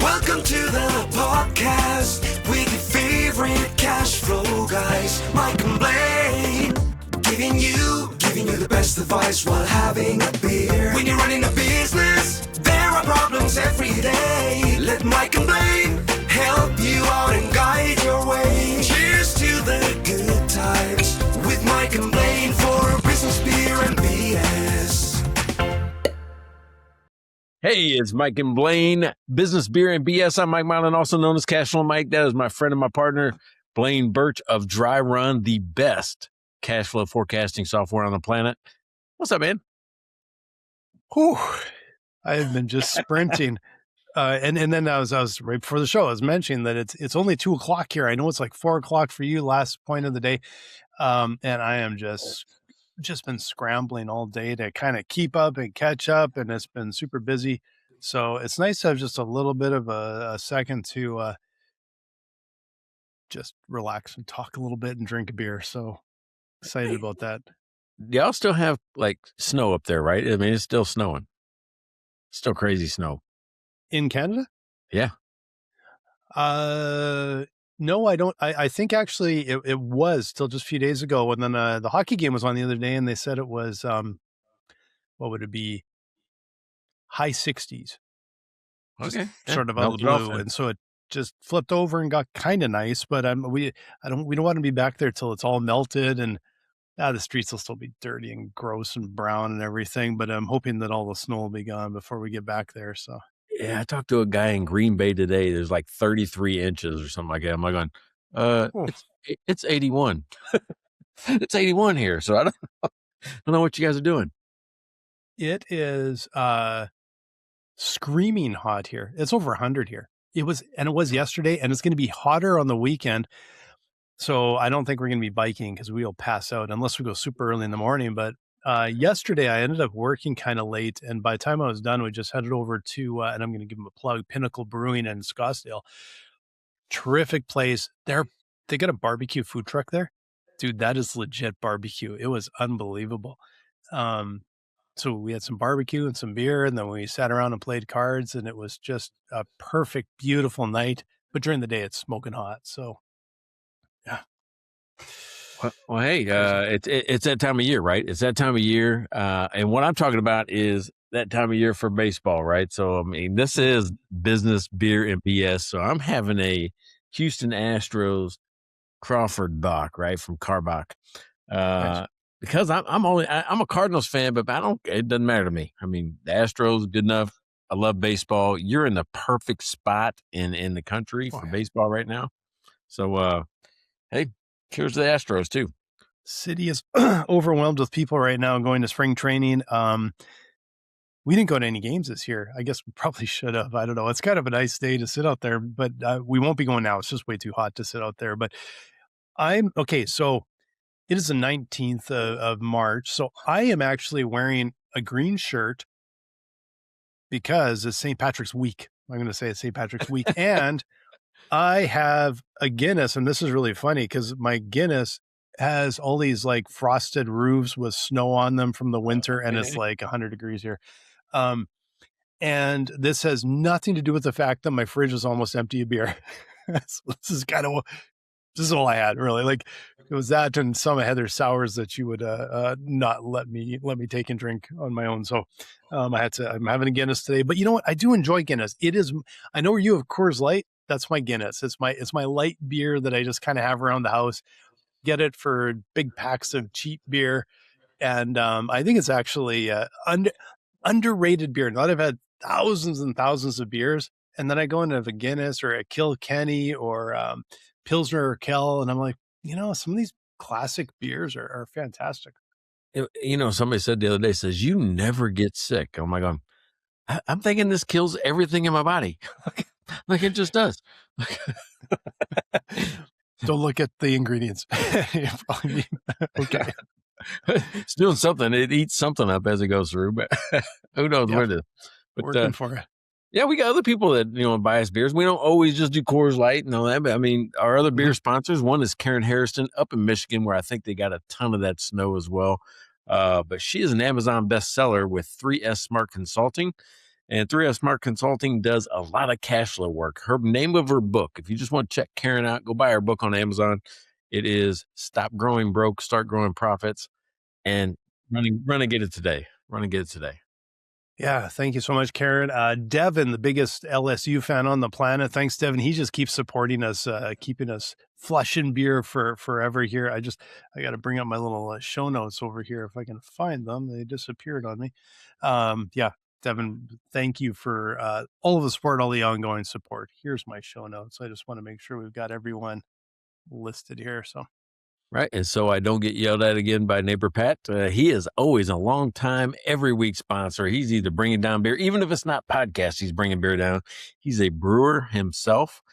Welcome to the podcast with your favorite cash flow guys, Mike and Blaine, giving you the best advice while having a beer. When you're running a business, there are problems every day. Let Mike and Blaine help you out and guide your way. Cheers to the good times with Mike and Blaine for business, beer, and BS. Hey, it's Mike and Blaine, Business, Beer, and BS. I'm Mike Mylan, also known as Cashflow Mike. That is my friend and my partner, Blaine Birch of Dry Run, the best cash flow forecasting software on the planet. What's up, man? Whew. I have been just sprinting. And then I was right before the show, I was mentioning that it's only 2:00 here. I know it's like 4:00 for you, last point of the day. And I am just been scrambling all day to kind of keep up and catch up, and it's been super busy. So it's nice to have just a little bit of a second to just relax and talk a little bit and drink a beer. So excited about that. Y'all still have like snow up there, right? I mean, it's still snowing. Still crazy snow. In Canada? Yeah. No, I don't. I think actually it was till just a few days ago. And then the hockey game was on the other day, and they said it was, what would it be? High 60s. Okay. Sort of out of the blue. And so it just flipped over and got kind of nice, but we don't want to be back there till it's all melted, and the streets will still be dirty and gross and brown and everything. But I'm hoping that all the snow will be gone before we get back there. So. Yeah, I talked to a guy in Green Bay today. There's like 33 inches or something like that. I'm like going, it's 81. It's 81 here. So I don't know what you guys are doing. It is screaming hot here. It's over 100 here. It was yesterday, and it's going to be hotter on the weekend. So I don't think we're going to be biking because we'll pass out unless we go super early in the morning. But yesterday I ended up working kind of late, and by the time I was done, we just headed over to, and I'm going to give them a plug, Pinnacle Brewing in Scottsdale. Terrific place. They got a barbecue food truck there. Dude, that is legit barbecue. It was unbelievable. So we had some barbecue and some beer, and then we sat around and played cards, and it was just a perfect, beautiful night. But during the day, it's smoking hot. So, yeah. Well, hey, it's that time of year, right? It's that time of year. And what I'm talking about is that time of year for baseball, right? So, I mean, this is business, beer, and BS. So I'm having a Houston Astros Crawford Bach, right, from Carbach. Nice. Because I'm a Cardinals fan, but it doesn't matter to me. I mean, the Astros, good enough. I love baseball. You're in the perfect spot in the country for baseball right now. So, hey, cheers to the Astros too. City is overwhelmed with people right now going to spring training. We didn't go to any games this year. I guess we probably should have. I don't know. It's kind of a nice day to sit out there, but we won't be going now. It's just way too hot to sit out there. But so it is the 19th of March. So I am actually wearing a green shirt because it's St. Patrick's week. I'm going to say it's St. Patrick's week. And I have a Guinness, and this is really funny because my Guinness has all these like frosted roofs with snow on them from the winter, and it's like 100 degrees here. And this has nothing to do with the fact that my fridge is almost empty of beer. So this is all I had, really. Like, it was that and some of Heather's sours that you would not let me take and drink on my own. So I'm having a Guinness today. But you know what? I do enjoy Guinness. I know where you have Coors Light. That's my Guinness. It's my light beer that I just kind of have around the house. Get it for big packs of cheap beer. And I think it's actually underrated beer. Now that I've had thousands and thousands of beers, and then I go into a Guinness or a Kilkenny or Pilsner or Kel, and I'm like, some of these classic beers are fantastic. Somebody said the other day, says, you never get sick. I'm like, I'm thinking this kills everything in my body. Like it just does. Don't look at the ingredients. Okay. It's doing something. It eats something up as it goes through, but who knows where it is. But, working for it. Yeah, we got other people that, buy us beers. We don't always just do Coors Light and all that, but I mean, our other beer sponsors, one is Karen Harrison up in Michigan, where I think they got a ton of that snow as well. But she is an Amazon bestseller with 3S Smart Consulting. And 3S Smart Consulting does a lot of cash flow work. Her name of her book, if you just want to check Karen out, go buy her book on Amazon. It is Stop Growing Broke, Start Growing Profits, and run and get it today. Run and get it today. Yeah, thank you so much, Karen. Devin, the biggest LSU fan on the planet. Thanks, Devin. He just keeps supporting us, keeping us flushing beer for forever here. I got to bring up my little show notes over here if I can find them. They disappeared on me. Yeah, Devin, thank you for all of the support, all the ongoing support. Here's my show notes. I just want to make sure we've got everyone listed here. So. Right. And so I don't get yelled at again by neighbor Pat. He is always a long time, every week sponsor. He's either bringing down beer, even if it's not podcast, he's bringing beer down. He's a brewer himself.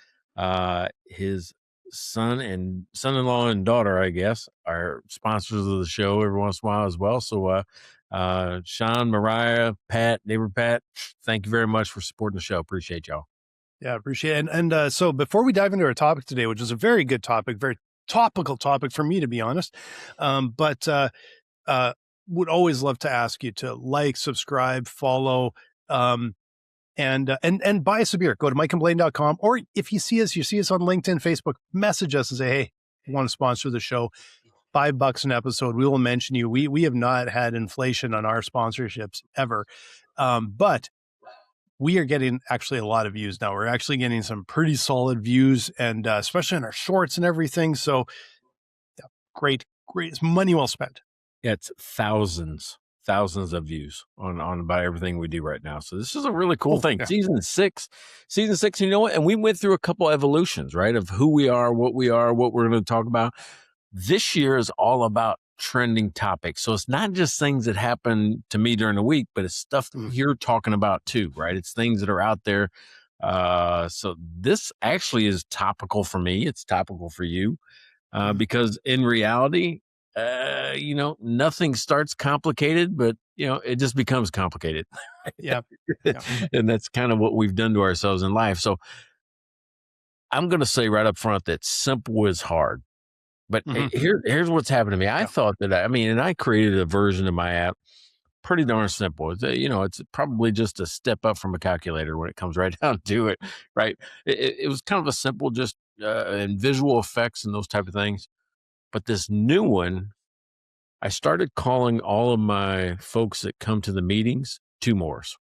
His son-in-law and daughter, I guess, are sponsors of the show every once in a while as well. So, Sean, Mariah, Pat, neighbor Pat, thank you very much for supporting the show. Appreciate y'all. Yeah, appreciate it. And so before we dive into our topic today, which is a very good topic, very topical topic for me, to be honest. But would always love to ask you to like, subscribe, follow, and buy us a beer. Go to mikeandblaine.com, or if you see us on LinkedIn, Facebook, message us and say, hey, you want to sponsor the show. $5 an episode. We will mention you. We have not had inflation on our sponsorships ever. But we are getting actually a lot of views now. We're actually getting some pretty solid views, and especially in our shorts and everything. So yeah, great. It's money well spent. Yeah, it's thousands of views on about everything we do right now. So this is a really cool thing. Yeah. Season six, you know what? And we went through a couple evolutions, right? Of who we are, what we're going to talk about. This year is all about trending topics. So it's not just things that happen to me during the week, but it's stuff that you're talking about too, right? It's things that are out there. So this actually is topical for me. It's topical for you, because in reality, nothing starts complicated, but it just becomes complicated. Yeah. And that's kind of what we've done to ourselves in life. So I'm going to say right up front that simple is hard. But here's what's happened to me. I thought that, and I created a version of my app, pretty darn simple. It's probably just a step up from a calculator when it comes right down to it, right? It was kind of a simple, just and visual effects and those type of things. But this new one, I started calling all of my folks that come to the meetings two mores.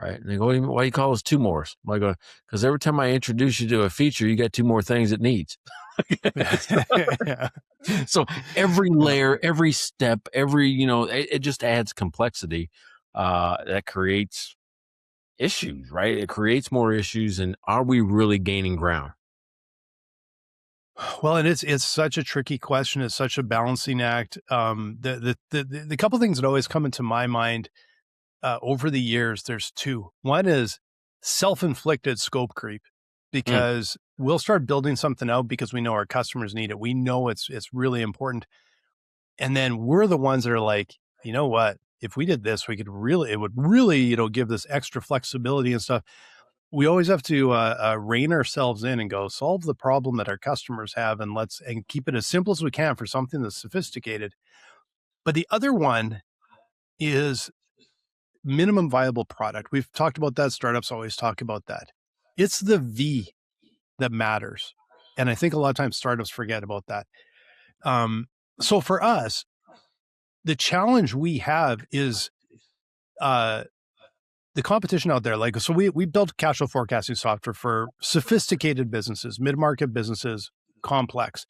Right. And they go, why do you call us two mores? I go, because every time I introduce you to a feature, you got two more things it needs. So every layer, every step, it just adds complexity that creates issues, right? It creates more issues. And are we really gaining ground? Well, and it's such a tricky question. It's such a balancing act. The couple things that always come into my mind over the years, there's two. One is self-inflicted scope creep, because we'll start building something out because we know our customers need it. We know it's really important. And then we're the ones that are like, you know what, if we did this, it would really, give this extra flexibility and stuff. We always have to rein ourselves in and go solve the problem that our customers have, and keep it as simple as we can for something that's sophisticated. But the other one is minimum viable product. We've talked about that. Startups always talk about that. It's the V that matters. And I think a lot of times startups forget about that. So for us, the challenge we have is the competition out there. So we built cash flow forecasting software for sophisticated businesses, mid-market businesses, complex.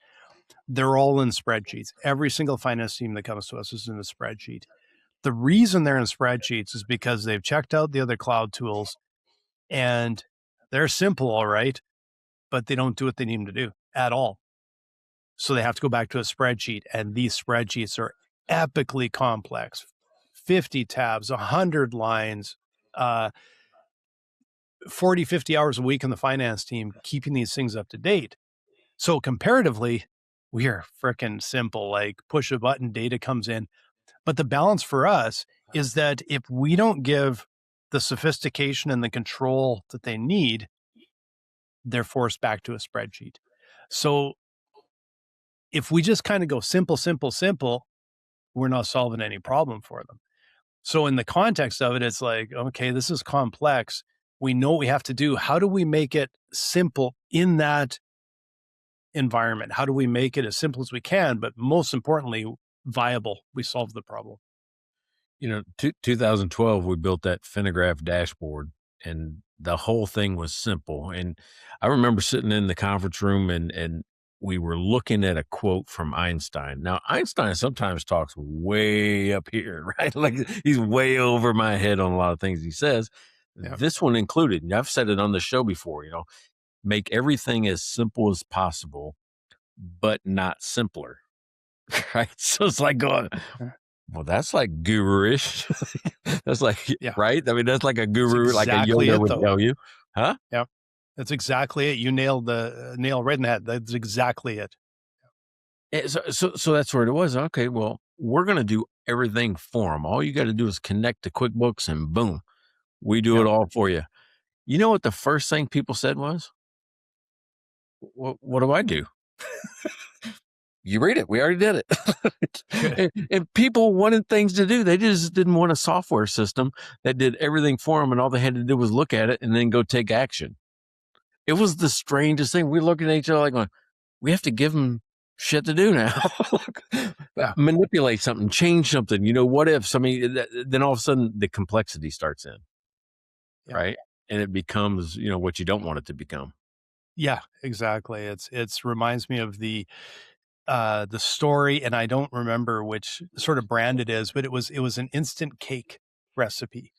They're all in spreadsheets. Every single finance team that comes to us is in a spreadsheet. The reason they're in spreadsheets is because they've checked out the other cloud tools, and they're simple, all right, but they don't do what they need them to do at all. So they have to go back to a spreadsheet, and these spreadsheets are epically complex. 50 tabs, 100 lines, 40, 50 hours a week in the finance team keeping these things up to date. So comparatively, we are freaking simple, like push a button, data comes in. But the balance for us is that if we don't give the sophistication and the control that they need, they're forced back to a spreadsheet. So if we just kind of go simple, we're not solving any problem for them. So in the context of it, it's like, okay, this is complex. We know what we have to do. How do we make it simple in that environment? How do we make it as simple as we can, but most importantly, viable? We solve the problem. 2012, we built that Finograph dashboard, and the whole thing was simple. And I remember sitting in the conference room, and we were looking at a quote from Einstein. Now, Einstein sometimes talks way up here, right? Like he's way over my head on a lot of things he says. Yeah. This one included, and I've said it on the show before, make everything as simple as possible, but not simpler. Right. So it's like going, well, that's like guru-ish. That's like, right? I mean, that's like a guru, like a yoga would tell you. Huh? Yeah. That's exactly it. You nailed the nail right in the head. That's exactly it. So that's where it was. Okay, well, we're going to do everything for them. All you got to do is connect to QuickBooks and boom, we do it all for you. You know what the first thing people said was? What do I do? You read it. We already did it. and people wanted things to do. They just didn't want a software system that did everything for them, and all they had to do was look at it and then go take action. It was the strangest thing. We looked at each other like going, we have to give them shit to do now. Manipulate something, change something. What if? I mean, then all of a sudden the complexity starts in, right? And it becomes, what you don't want it to become. Yeah, exactly. It's reminds me of the story, and I don't remember which sort of brand it is, but it was an instant cake recipe,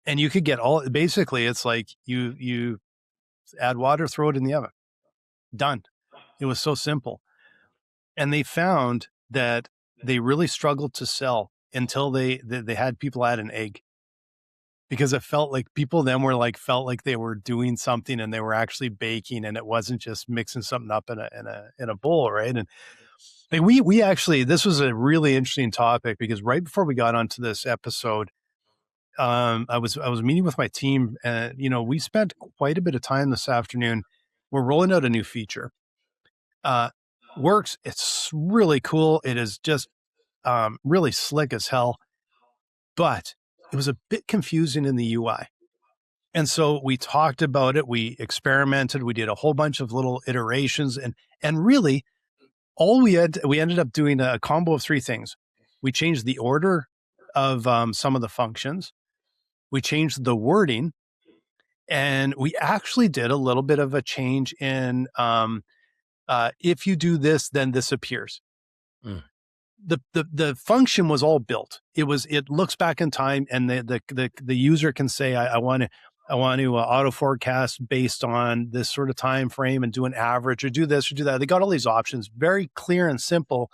and you could get basically it's like you add water, throw it in the oven, done. It was so simple. And they found that they really struggled to sell until they had people add an egg, because it felt like people then felt like they were doing something and they were actually baking, and it wasn't just mixing something up in a bowl, right? And we actually, this was a really interesting topic, because right before we got onto this episode, I was meeting with my team, and we spent quite a bit of time this afternoon. We're rolling out a new feature. Works. It's really cool. It is just really slick as hell, but it was a bit confusing in the UI. And so we talked about it. We experimented. We did a whole bunch of little iterations, and really, we ended up doing a combo of three things. We changed the order of some of the functions. We changed the wording, and we actually did a little bit of a change in if you do this, then this appears. The function was all built. It looks back in time, and the user can say, I want to auto forecast based on this sort of time frame and do an average, or do this or do that. They got all these options, very clear and simple.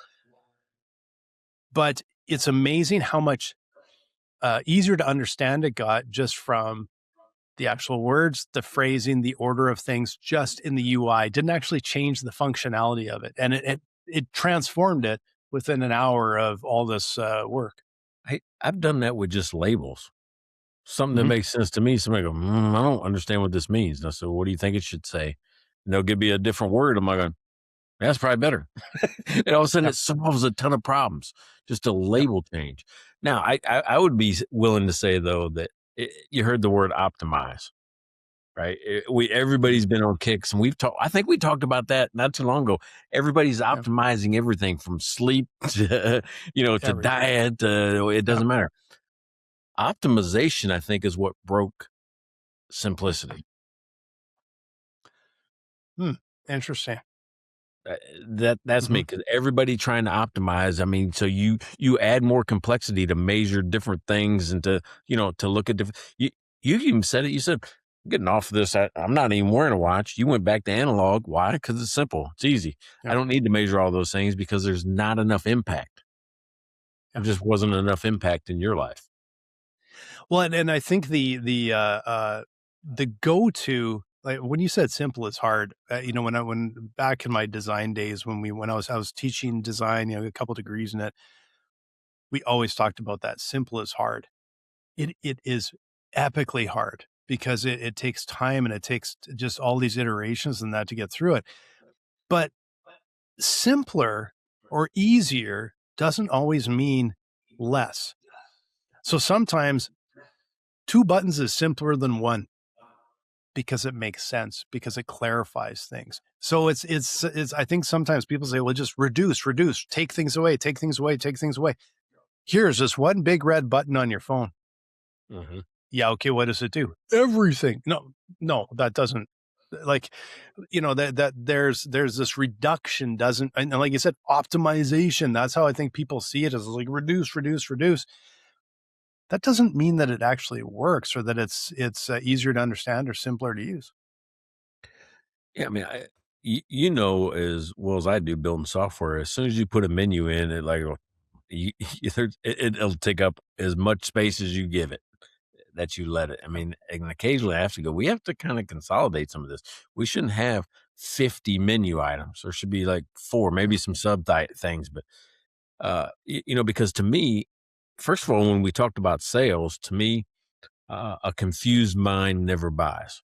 But it's amazing how much easier to understand it got just from the actual words, the phrasing, the order of things, just in the UI. Didn't actually change the functionality of it, and it transformed it within an hour of all this work. I've done that with just labels. Something that makes sense to me. Somebody go, I don't understand what this means. And I said, what do you think it should say? And they'll give me a different word. I'm like, that's probably better. And all of a sudden it solves a ton of problems. Just a label change. Now, I would be willing to say, though, that you heard the word optimize, right? Everybody's been on kicks, and I think we talked about that not too long ago. Everybody's optimizing everything from sleep to, to diet. It doesn't matter. Optimization, I think, is what broke simplicity. Interesting. That's me, because everybody trying to optimize. I mean, so you add more complexity to measure different things, and to look at different. You even said it. You said, I'm getting off of this. I'm not even wearing a watch. You went back to analog. Why? Because it's simple. It's easy. I don't need to measure all those things because there's not enough impact. There just wasn't enough impact in your life. Well, and I think the go-to, like when you said simple is hard, when back in my design days, when I was teaching design, a couple degrees in it, we always talked about that. Simple is hard. It is epically hard, because it takes time, and it takes just all these iterations and that to get through it. But simpler or easier doesn't always mean less. So sometimes 2 buttons is simpler than 1 because it makes sense, because it clarifies things. So it's I think sometimes people say, well, just reduce, take things away, take things away, take things away. Here's just one big red button on your phone. Mm-hmm. Yeah, okay, what does it do? Everything. No, that doesn't, like, that there's this reduction doesn't, and like you said, optimization. That's how I think people see it, as like reduce, reduce, reduce. That doesn't mean that it actually works, or that it's easier to understand or simpler to use. Yeah, I mean, you know as well as I do building software. As soon as you put a menu in, it like it'll take up as much space as you give it, that you let it. I mean, and occasionally I have to go. We have to kind of consolidate some of this. We shouldn't have 50 menu items. There should be like 4, maybe some sub things. But because to me, first of all, when we talked about sales, to me, a confused mind never buys.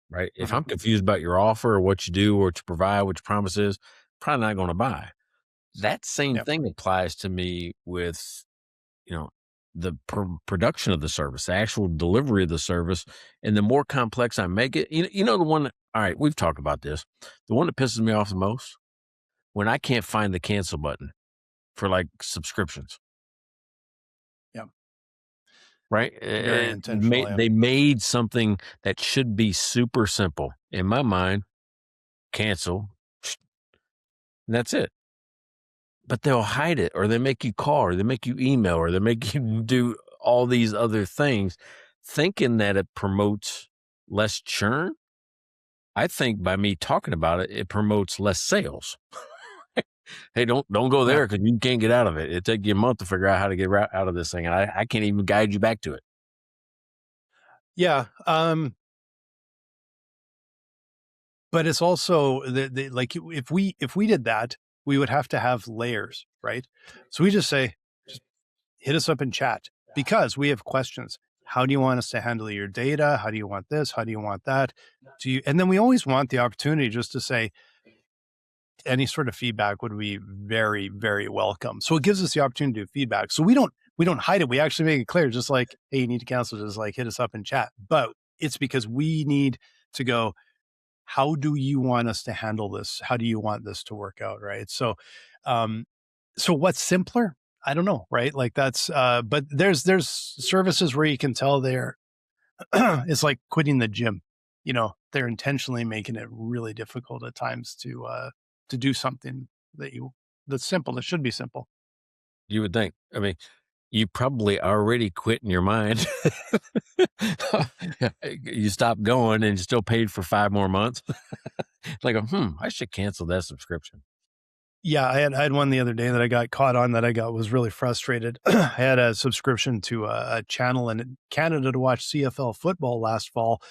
Right? If I'm confused about your offer or what you do or what you provide, what your promise is, probably not going to buy. That same thing applies to me with, the production of the service, the actual delivery of the service. And the more complex I make it, the one, all right, we've talked about this. The one that pisses me off the most, when I can't find the cancel button for like subscriptions. Yeah. Right. Very intentional. They made something that should be super simple in my mind. Cancel. And that's it. But they'll hide it, or they make you call, or they make you email, or they make you do all these other things, thinking that it promotes less churn. I think by me talking about it, it promotes less sales. Hey, don't go there, because you can't get out of it. It'll take you a month to figure out how to get out of this thing. And I can't even guide you back to it. Yeah. But it's also like, if we did that, we would have to have layers, right? So we just say, just hit us up in chat, because we have questions. How do you want us to handle your data? How do you want this? How do you want that? And then we always want the opportunity just to say, any sort of feedback would be very, very welcome. So it gives us the opportunity to feedback. So we don't hide it. We actually make it clear, just like, hey, you need to cancel, just like hit us up in chat. But it's because we need to go, how do you want us to handle this? How do you want this to work out? Right. So, so what's simpler? I don't know. Right. Like that's, but there's services where you can tell it's like quitting the gym. They're intentionally making it really difficult at times to do something that's simple. That should be simple. You would think. I mean, you probably already quit in your mind. You stopped going and still paid for 5 more months. Like, I should cancel that subscription. Yeah, I had one the other day that I got caught on, that I was really frustrated. I had a subscription to a channel in Canada to watch CFL football last fall,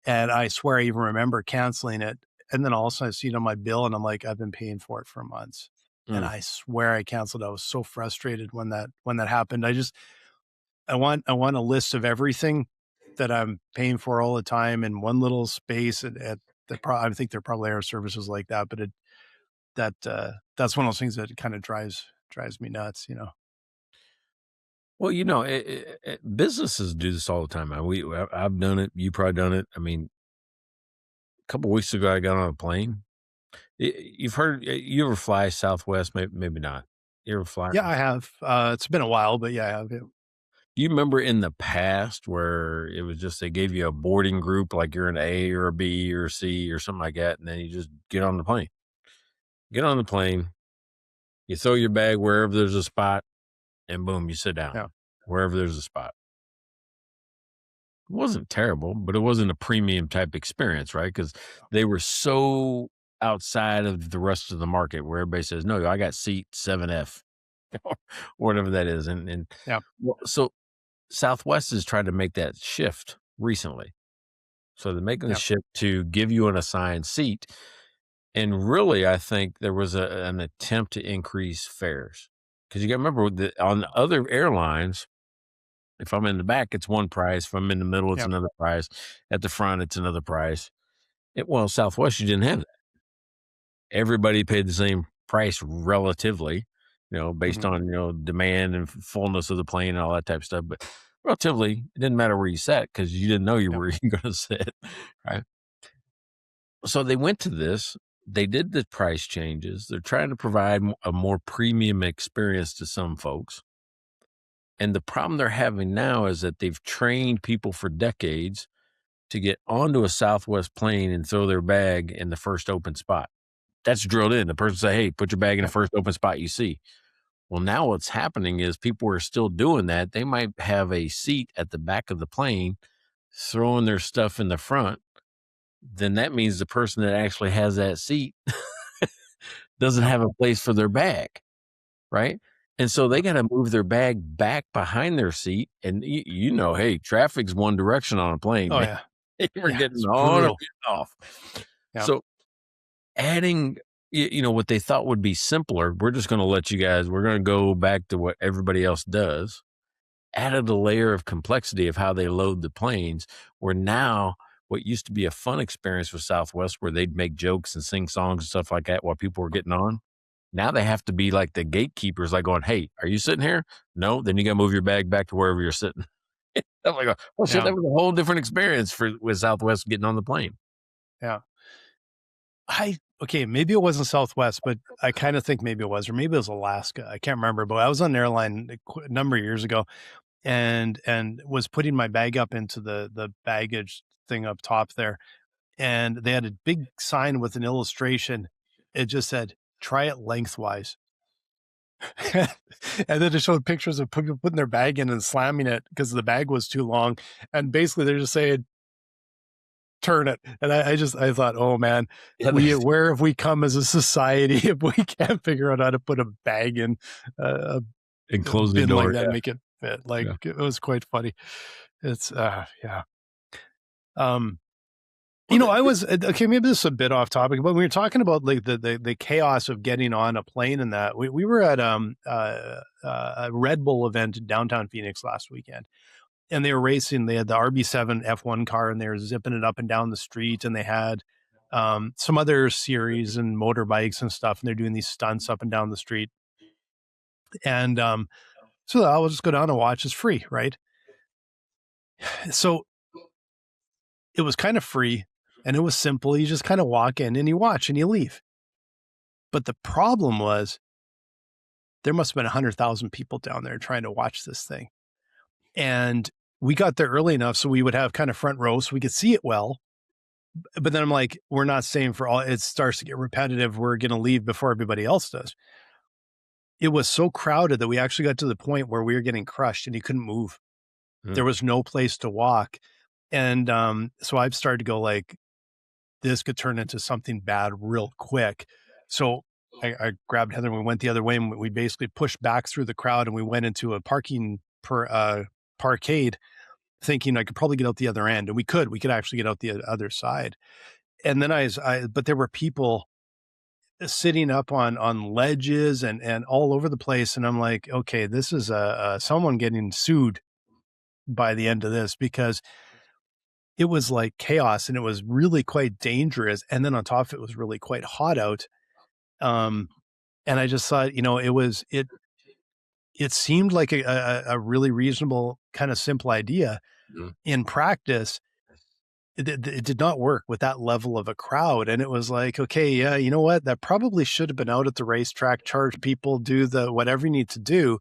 and I swear I even remember canceling it. And then all of a sudden I see it on my bill, and I'm like, I've been paying for it for months. And I swear I canceled. I was so frustrated when that happened. I want a list of everything that I'm paying for all the time in one little space. And I think there probably are services like that, but that's one of those things that kind of drives me nuts. Well, businesses do this all the time. I've done it. You probably done it. I mean, a couple of weeks ago, I got on a plane. You've heard, you ever fly Southwest? Maybe not. You ever fly? Yeah, I have. It's been a while, but yeah, I have. Yeah. Do you remember in the past where it was just, they gave you a boarding group, like you're an A or a B or a C or something like that, and then you just get on the plane? Get on the plane, you throw your bag wherever there's a spot, and boom, you sit down wherever there's a spot. It wasn't terrible, but it wasn't a premium type experience, right? Because they were so outside of the rest of the market, where everybody says, no, I got seat 7F or whatever that is. And so Southwest has tried to make that shift recently. So they're making the shift to give you an assigned seat. And really, I think there was an attempt to increase fares, because you got to remember that on other airlines, if I'm in the back, it's one price. If I'm in the middle, it's another price. At the front, it's another price. Well, Southwest, you didn't have that. Everybody paid the same price relatively. based on, demand and fullness of the plane and all that type of stuff. But relatively, it didn't matter where you sat because you didn't know you were going to sit, right? So they went to this. They did the price changes. They're trying to provide a more premium experience to some folks. And the problem they're having now is that they've trained people for decades to get onto a Southwest plane and throw their bag in the first open spot. That's drilled in. The person say, hey, put your bag in the first open spot you see. Well, now what's happening is people are still doing that. They might have a seat at the back of the plane, throwing their stuff in the front. Then that means the person that actually has that seat doesn't have a place for their bag, right? And so they got to move their bag back behind their seat. And hey, traffic's one direction on a plane. Oh, man. yeah. We're getting on and off. Yeah. So adding, what they thought would be simpler, we're just going to let you guys, we're going to go back to what everybody else does, added a layer of complexity of how they load the planes, where now what used to be a fun experience with Southwest, where they'd make jokes and sing songs and stuff like that while people were getting on. Now they have to be like the gatekeepers, like going, hey, are you sitting here? No, then you got to move your bag back to wherever you're sitting. I'm like, oh, shit, that was a whole different experience with Southwest getting on the plane. Yeah. Maybe it wasn't Southwest, but I kind of think maybe it was, or maybe it was Alaska. I can't remember, but I was on an airline a number of years ago and was putting my bag up into the baggage thing up top there. And they had a big sign with an illustration. It just said, try it lengthwise. And then it showed pictures of people putting their bag in and slamming it because the bag was too long. And basically they're just saying, turn it. And I thought, oh man, where have we come as a society if we can't figure out how to put a bag in and close the door like that, make it fit. It was quite funny. It's I was maybe this is a bit off topic, but we were talking about like the chaos of getting on a plane and that we were at a Red Bull event in downtown Phoenix last weekend. And they were racing. They had the RB7 F1 car, and they were zipping it up and down the street. And they had some other series and motorbikes and stuff. And they're doing these stunts up and down the street. And so I'll just go down and watch. It's free, right? So it was kind of free, and it was simple. You just kind of walk in and you watch and you leave. But the problem was there must have been 100,000 people down there trying to watch this thing. And we got there early enough so we would have kind of front row so we could see it well. But then I'm like, we're not staying for all, it starts to get repetitive. We're going to leave before everybody else does. It was so crowded that we actually got to the point where we were getting crushed and you couldn't move. There was no place to walk. And so I've started to go like, this could turn into something bad real quick. So I grabbed Heather and we went the other way and we basically pushed back through the crowd and we went into a parkade thinking I could probably get out the other end. And we could actually get out the other side. And then but there were people sitting up on ledges and all over the place. And I'm like, okay, this is someone getting sued by the end of this, because it was like chaos and it was really quite dangerous. And then on top of it was really quite hot out. And I just thought, it seemed like a really reasonable kind of simple idea. In practice. It did not work with that level of a crowd. And it was like, okay, yeah, you know what? That probably should have been out at the racetrack, charge people, do whatever you need to do.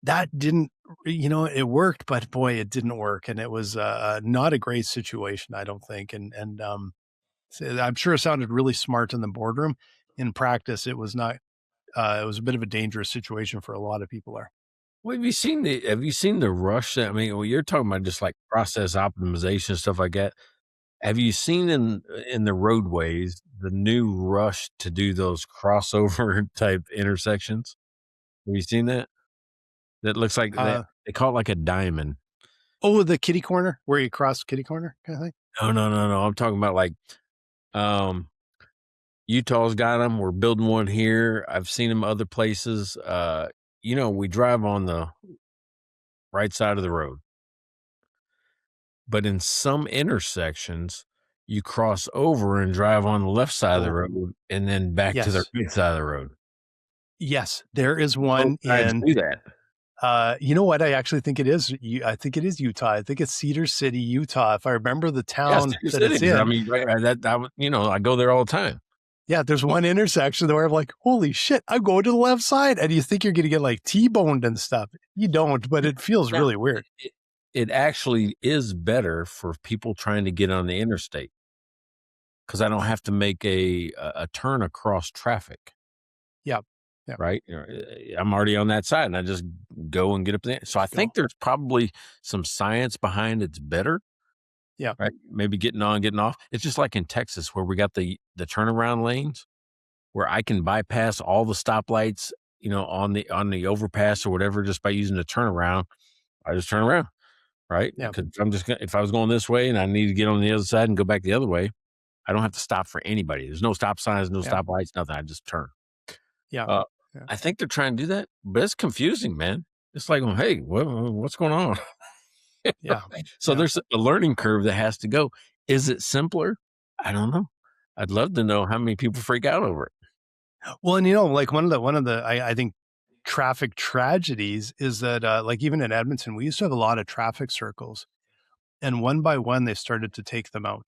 That didn't, it worked, but boy, it didn't work. And it was not a great situation, I don't think. And I'm sure it sounded really smart in the boardroom. In practice, it was not, it was a bit of a dangerous situation for a lot of people there. Well, have you seen the rush? I mean, you're talking about just like process optimization, stuff like that. Have you seen in the roadways, the new rush to do those crossover type intersections? Have you seen that? That looks like they call it like a diamond. Oh, the kitty corner where you cross kitty corner kind of thing? No. I'm talking about like, Utah's got them. We're building one here. I've seen them other places. We drive on the right side of the road, but in some intersections, you cross over and drive on the left side of the road and then back to the right side of the road. Yes, there is one in. Do that. You know what? I actually think it is. I think it is Utah. I think it's Cedar City, Utah. If I remember the town Yes, that it's in. I mean, I go there all the time. Yeah, there's one intersection where I'm like, holy shit, I'm going to the left side. And you think you're going to get like T-boned and stuff. You don't, but it feels really weird. It actually is better for people trying to get on the interstate because I don't have to make a turn across traffic. Yeah. Right. I'm already on that side and I just go and get up there. So I think there's probably some science behind it's better. Yeah. Right. Maybe getting on, getting off. It's just like in Texas where we got the turnaround lanes where I can bypass all the stoplights, on the overpass or whatever, just by using the turnaround. I just turn around. Right. Yeah. Because if I was going this way and I need to get on the other side and go back the other way, I don't have to stop for anybody. There's no stop signs, no stoplights, nothing. I just turn. Yeah. I think they're trying to do that, but it's confusing, man. It's like, hey, what's going on? Yeah. So there's a learning curve that has to go. Is it simpler? I don't know. I'd love to know how many people freak out over it. Well, and like one of the I think traffic tragedies is that like even in Edmonton, we used to have a lot of traffic circles, and one by one they started to take them out.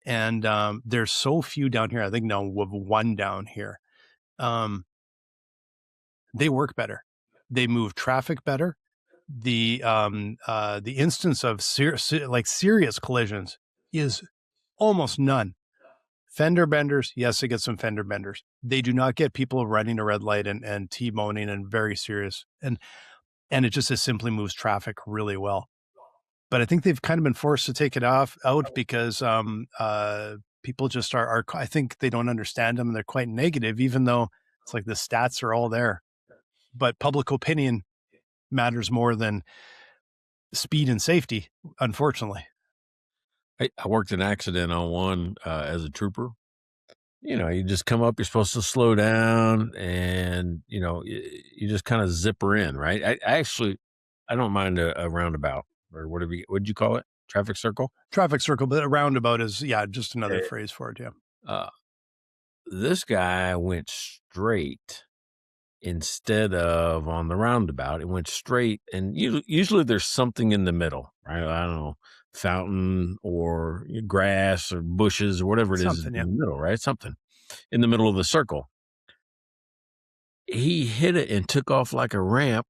And there's so few down here. I think now we have one down here. They work better. They move traffic better. The instance of serious collisions is almost none. Fender benders, yes, they get some fender benders. They do not get people running a red light and T-boning and very serious. And it just simply moves traffic really well. But I think they've kind of been forced to take it out because people just are I think they don't understand them and they're quite negative, even though it's like the stats are all there. But public opinion matters more than speed and safety, unfortunately. I worked an accident on one as a trooper. You just come up, you're supposed to slow down and, you just kind of zipper in, right? I don't mind a roundabout or what'd you call it? Traffic circle? Traffic circle, but a roundabout is, just another phrase for it, yeah. This guy went straight instead of on the roundabout. It went straight, and usually there's something in the middle, right? I don't know, fountain or grass or bushes or whatever it is in the middle, right? Something in the middle of the circle. He hit it and took off like a ramp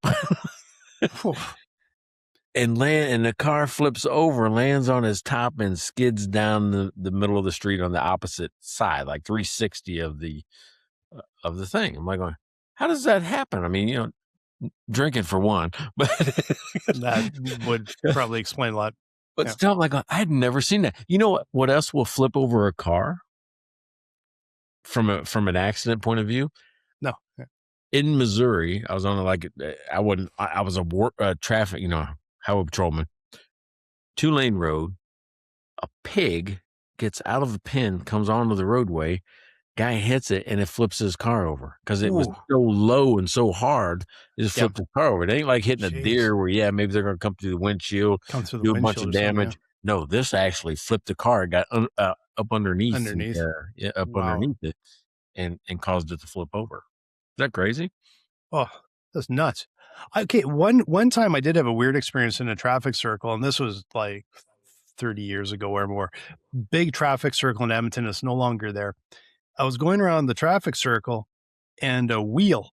and the car flips over, lands on his top and skids down the middle of the street on the opposite side, like 360 of the thing. I'm like going, how does that happen? I mean, drinking for one, but that would probably explain a lot. But still, I'm like, I'd never seen that. You know what else will flip over a car from an accident point of view? No. In Missouri, I was on I was a traffic, highway patrolman, 2-lane road. A pig gets out of the pen, comes onto the roadway. Guy hits it and it flips his car over because it was so low and so hard. It just flipped his car over. It ain't like hitting a deer where, maybe they're going to come through the windshield, do a bunch of damage. No, this actually flipped the car, got up underneath underneath it and caused it to flip over. Is that crazy? Oh, that's nuts. Okay, one time I did have a weird experience in a traffic circle, and this was like 30 years ago or more. Big traffic circle in Edmonton. It's no longer there. I was going around the traffic circle and a wheel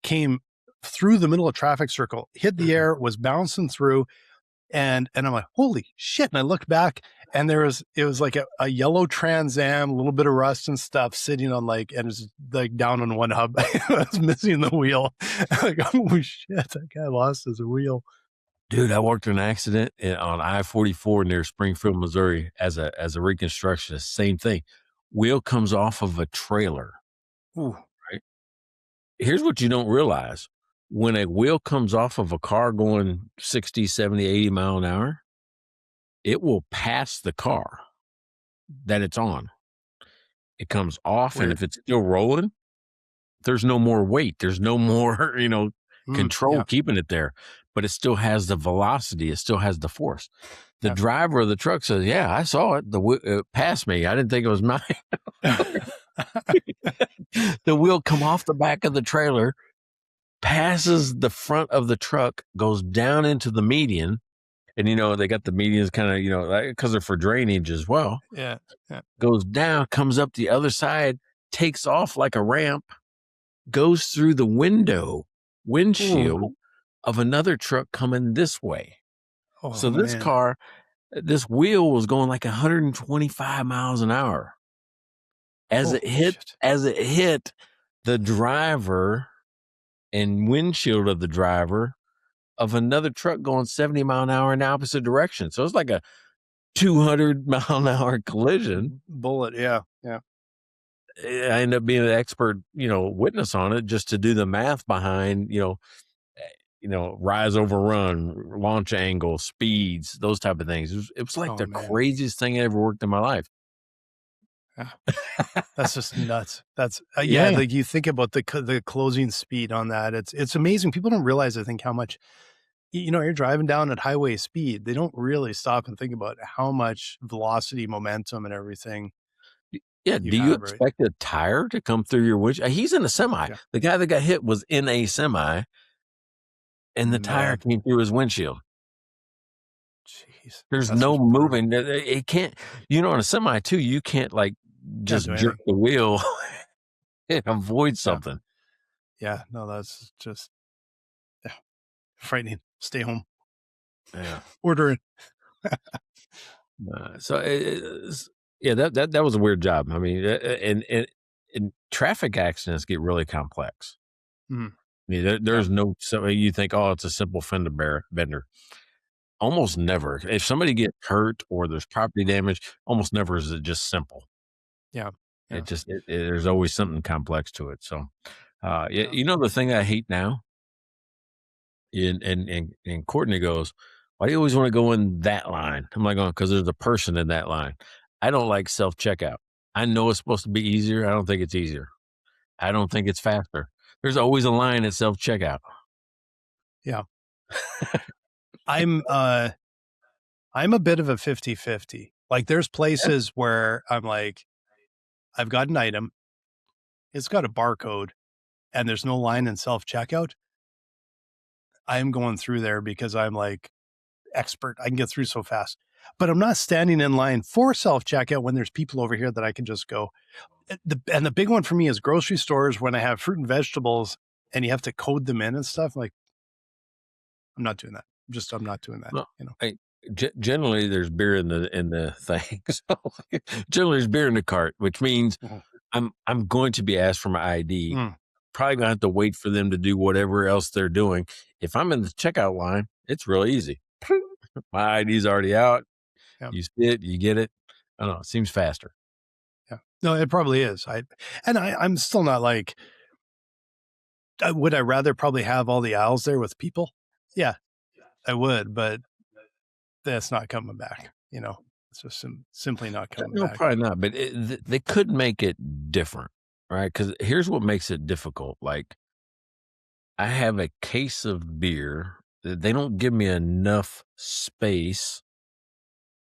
came through the middle of traffic circle, hit the air, was bouncing through. And I'm like, holy shit. And I looked back and it was like a yellow Trans Am, a little bit of rust and stuff sitting on and it's like down on one hub. I was missing the wheel. I'm like, oh shit, that guy lost his wheel. Dude, I worked an accident on I-44 near Springfield, Missouri as a reconstructionist. Same thing. Wheel comes off of a trailer. Ooh. Right? Here's what you don't realize. When a wheel comes off of a car going 60, 70, 80 mile an hour, it will pass the car that it's on. It comes off, and if it's still rolling, there's no more weight. There's no more, control keeping it there. But it still has the velocity. It still has the force. The driver of the truck says, yeah, I saw it. It passed me. I didn't think it was mine. The wheel come off the back of the trailer, passes the front of the truck, goes down into the median. And, they got the medians kind of, because they're for drainage as well. Yeah. Goes down, comes up the other side, takes off like a ramp, goes through the windshield of another truck coming this way. Oh, so this wheel was going like 125 miles an hour as it hit the driver and windshield of the driver of another truck going 70 mile an hour in the opposite direction. So it's like a 200 mile an hour collision. Bullet. Yeah. I ended up being an expert, witness on it just to do the math behind, rise over run, launch angle, speeds, those type of things. It was like the craziest thing I ever worked in my life. Yeah. That's just nuts. That's like you think about the closing speed on that. It's amazing. People don't realize, I think, how much, you're driving down at highway speed. They don't really stop and think about how much velocity, momentum, and everything. Yeah. Do you expect a tire to come through your windshield? He's in a semi. Yeah. The guy that got hit was in a semi, and the tire came through his windshield. Jeez. There's no moving. It can't, on a semi too, you can't like just jerk the wheel and avoid something. Yeah. No, that's just frightening. Stay home. Yeah. Order it. That was a weird job. I mean, and traffic accidents get really complex. Mm-hmm. I mean, there's so you think, it's a simple fender bender. Almost never. If somebody gets hurt or there's property damage, almost never is it just simple. Yeah. It just there's always something complex to it. So, the thing I hate now. And Courtney goes, "Why do you always want to go in that line?" I'm like, because there's a person in that line. I don't like self-checkout. I know it's supposed to be easier. I don't think it's easier. I don't think it's faster. There's always a line at self-checkout. Yeah. I'm a bit of a 50-50. Like there's places where I'm like, I've got an item, it's got a barcode, and there's no line in self-checkout. I'm going through there because I'm like expert. I can get through so fast, but I'm not standing in line for self-checkout when there's people over here that I can just go. And the big one for me is grocery stores when I have fruit and vegetables and you have to code them in and stuff. I'm like, I'm not doing that. I'm not doing that. Well, generally there's beer in the thing. So generally there's beer in the cart, which means I'm going to be asked for my ID. Probably gonna have to wait for them to do whatever else they're doing. If I'm in the checkout line, it's real easy. My ID's already out. Yeah. You see it, you get it. I don't know. It seems faster. Yeah. No, it probably is. I'm still not like, would I rather probably have all the aisles there with people? Yeah, I would, but that's not coming back. It's just simply not coming back. No, probably not. But they could make it different, right? Because here's what makes it difficult. Like, I have a case of beer. They don't give me enough space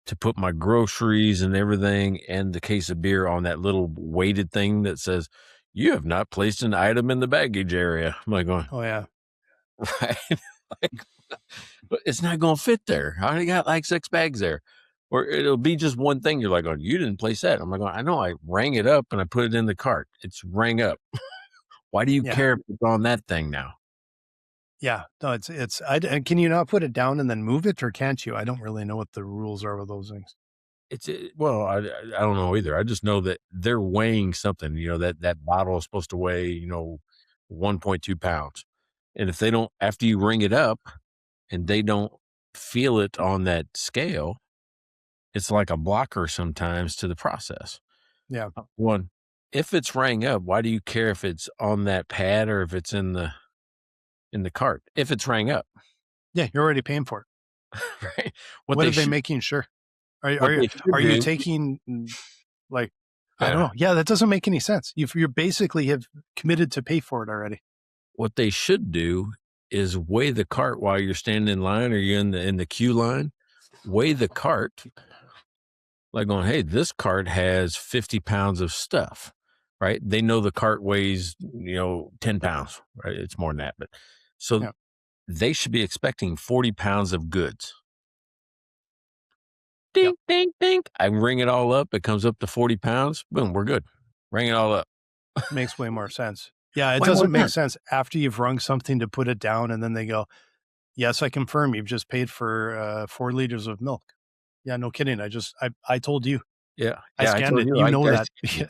to put my groceries and everything and the case of beer on that little weighted thing that says, "You have not placed an item in the baggage area." I'm like going, oh yeah, right. But it's not going to fit there. I already got like 6 bags there. Or it'll be just one thing. You're like, "Oh, you didn't place that." I'm like, I know, I rang it up and I put it in the cart. It's rang up. Why do you care if it's on that thing now? Yeah, no, can you not put it down and then move it, or can't you? I don't really know what the rules are with those things. I don't know either. I just know that they're weighing something, that bottle is supposed to weigh, 1.2 pounds. And if they don't, after you ring it up and they don't feel it on that scale, it's like a blocker sometimes to the process. Yeah. One, if it's rang up, why do you care if it's on that pad or if it's in the cart? If it's rang up. Yeah, you're already paying for it. Right. What are they making sure? Are you taking, like, I don't know. Yeah, that doesn't make any sense. You basically have committed to pay for it already. What they should do is weigh the cart while you're standing in line or you're in the queue line. Weigh the cart, like going, "Hey, this cart has 50 pounds of stuff." right? They know the cart weighs, 10 pounds, right? It's more than that. But so Yeah. they should be expecting 40 pounds of goods. Ding, Yep. ding, ding. I ring it all up. It comes up to 40 pounds. Boom, we're good. Ring it all up. Makes way more sense. Yeah, it Way more doesn't make sense. sense after you've rung something to put it down and then they go, yes, I confirm you've just paid for 4 liters of milk. Yeah, no kidding. I told you. Yeah. I Yeah. I scanned told it. you. You I know that. see you.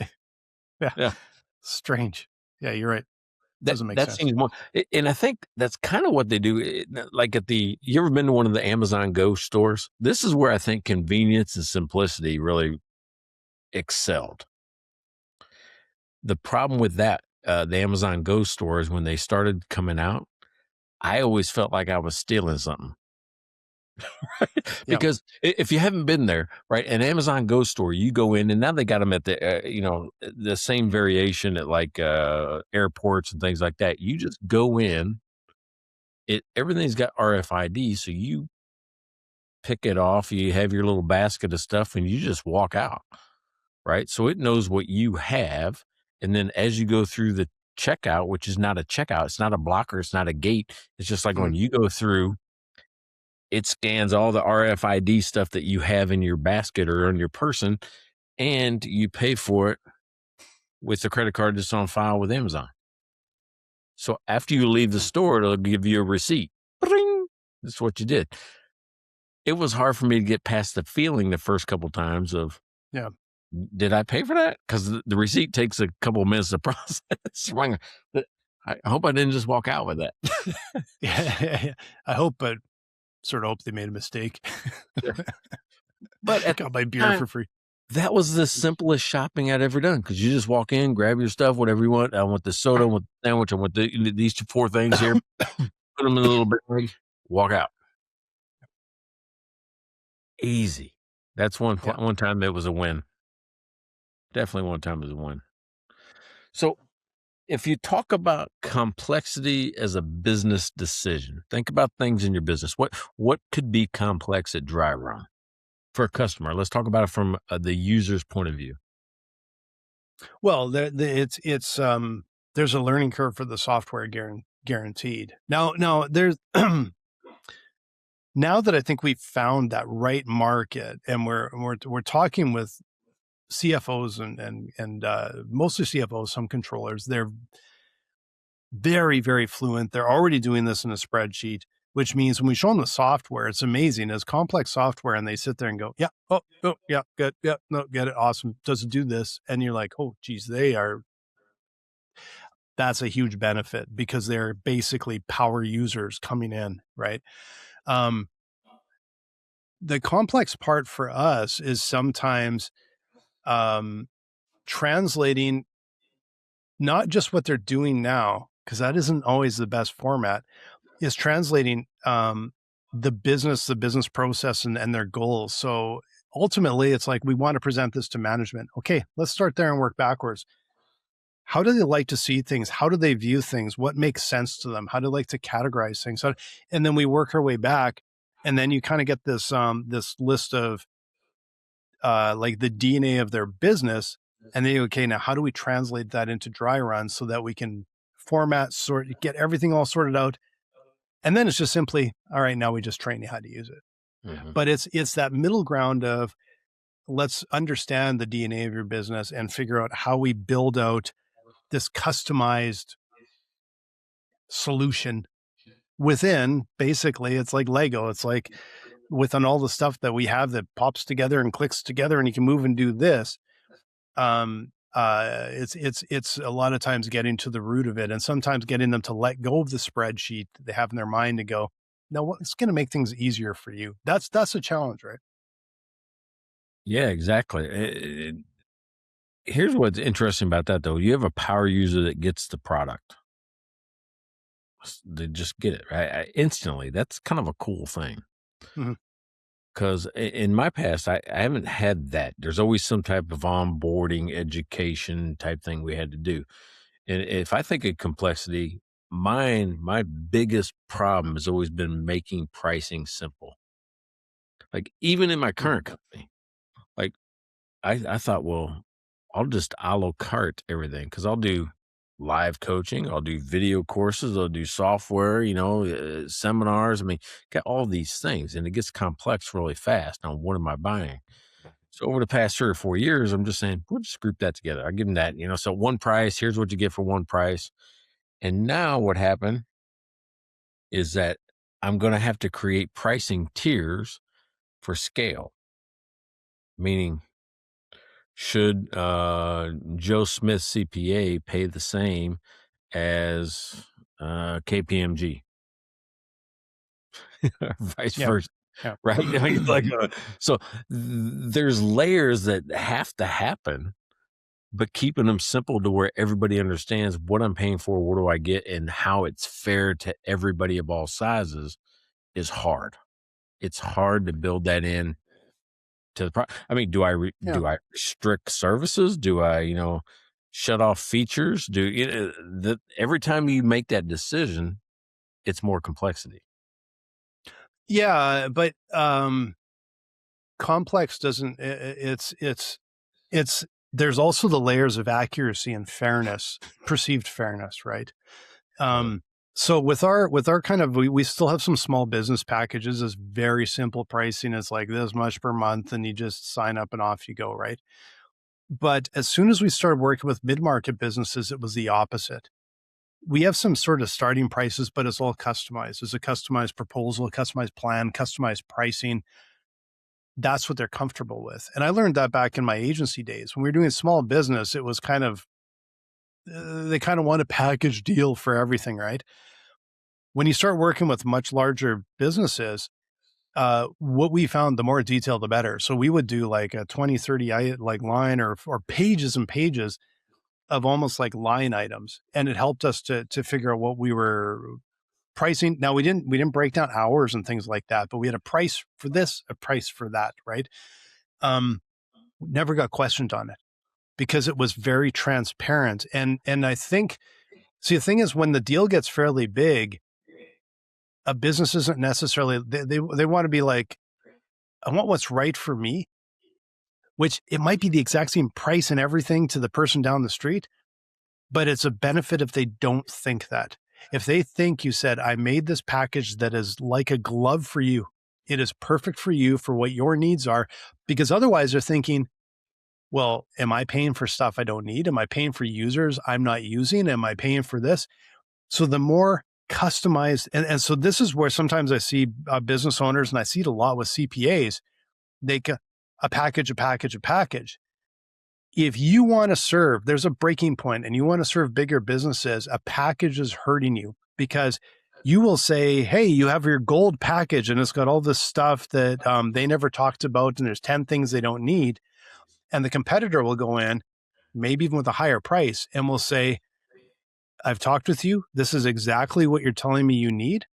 Yeah. Yeah. Strange. Yeah, you're right. Doesn't make That sense. seems more, and I think that's kind of what they do. Like you ever been to one of the Amazon Go stores? This is where I think convenience and simplicity really excelled. The problem with that, the Amazon Go stores, when they started coming out, I always felt like I was stealing something. Because if you haven't been there, right, an Amazon Go store, you go in and now they got them at the same variation at like airports and things like that. You just go in, everything's got RFID, so you pick it off, you have your little basket of stuff, and you just walk out, right? So it knows what you have, and then as you go through the checkout, which is not a checkout, it's not a blocker, it's not a gate, it's just like when you go through, it scans all the RFID stuff that you have in your basket or on your person, and you pay for it with the credit card that's on file with Amazon. So after you leave the store, it'll give you a receipt. Bring! That's what you did. It was hard for me to get past the feeling the first couple times of, did I pay for that? Because the receipt takes a couple of minutes to process. I hope I didn't just walk out with that. Yeah. I hope, but sort of hope they made a mistake. But I got my beer for free. That was the simplest shopping I'd ever done, because you just walk in, grab your stuff, whatever you want. I want the soda, I want the sandwich, I want these 4 things here. Put them in a little bag, walk out. Easy. That's one time it was a win. Definitely one time it was a win. So if you talk about complexity as a business decision, think about things in your business. What could be complex at dry run for a customer? Let's talk about it from the user's point of view. Well, there's a learning curve for the software guaranteed. Now there's now that I think we've found that right market, and we're talking with CFOs and mostly CFOs, some controllers, they're very, very fluent. They're already doing this in a spreadsheet, which means when we show them the software, it's amazing. It's complex software, and they sit there and go, yeah, oh, yeah, good, yeah, no, get it, awesome. Does it do this? And you're like, oh, geez, that's a huge benefit because they're basically power users coming in, right? The complex part for us is sometimes translating not just what they're doing now, because that isn't always the best format, is translating the business process and their goals. So ultimately, it's like we want to present this to management. Okay, let's start there and work backwards. How do they like to see things? How do they view things? What makes sense to them? How do they like to categorize things? And then we work our way back, and then you kind of get this list of like the DNA of their business. And then, okay, now how do we translate that into dry runs so that we can format, get everything all sorted out? And then it's just simply, all right, now we just train you how to use it. Mm-hmm. But it's that middle ground of let's understand the DNA of your business and figure out how we build out this customized solution within. Basically, it's like Lego. It's like within all the stuff that we have that pops together and clicks together and you can move and do this. It's a lot of times getting to the root of it, and sometimes getting them to let go of the spreadsheet that they have in their mind to go, no, what's going to make things easier for you? That's a challenge, right? Yeah, exactly. Here's what's interesting about that, though. You have a power user that gets the product. They just get it, right? Instantly. That's kind of a cool thing. Because in my past, I haven't had that. There's always some type of onboarding, education type thing we had to do. And if I think of complexity, my biggest problem has always been making pricing simple. Like even in my current company, like I thought, well, I'll just a la carte everything because I'll do live coaching, I'll do video courses, I'll do software, seminars. I mean, got all these things, and it gets complex really fast. Now, what am I buying? So over the past 3 or 4 years, I'm just saying, we'll just group that together. I give them that, so one price, here's what you get for one price. And now what happened is that I'm going to have to create pricing tiers for scale, meaning should Joe Smith CPA pay the same as KPMG or vice versa, Yeah. right? So there's layers that have to happen, but keeping them simple to where everybody understands what I'm paying for, what do I get, and how it's fair to everybody of all sizes is hard. It's hard to build that in to the I mean, do I restrict services? Do I, shut off features? Every time you make that decision, it's more complexity. Yeah, but complex doesn't. It's there's also the layers of accuracy and fairness, perceived fairness, right? So with our kind of, we still have some small business packages. It's very simple pricing. It's like this much per month, and you just sign up and off you go, right? But as soon as we started working with mid-market businesses, it was the opposite. We have some sort of starting prices, but it's all customized. It's a customized proposal, a customized plan, customized pricing. That's what they're comfortable with. And I learned that back in my agency days. When we were doing small business, it was kind of, they kind of want a package deal for everything, right? When you start working with much larger businesses, what we found, the more detail, the better. So we would do like a 20, 30 like line or pages and pages of almost like line items. And it helped us to figure out what we were pricing. Now we didn't break down hours and things like that, but we had a price for this, a price for that, right? Never got questioned on it because it was very transparent. And I think, see, the thing is, when the deal gets fairly big, a business isn't necessarily, they want to be like, I want what's right for me, which it might be the exact same price and everything to the person down the street, but it's a benefit if they don't think that. If they think you said, I made this package that is like a glove for you, it is perfect for you for what your needs are, because otherwise they're thinking, well, am I paying for stuff I don't need? Am I paying for users I'm not using? Am I paying for this? So the more customized, and so this is where sometimes I see business owners, and I see it a lot with CPAs, they a package. If you want to serve, there's a breaking point and you want to serve bigger businesses, a package is hurting you because you will say, hey, you have your gold package and it's got all this stuff that they never talked about, and there's 10 things they don't need. And the competitor will go in, maybe even with a higher price, and will say, I've talked with you. This is exactly what you're telling me you need.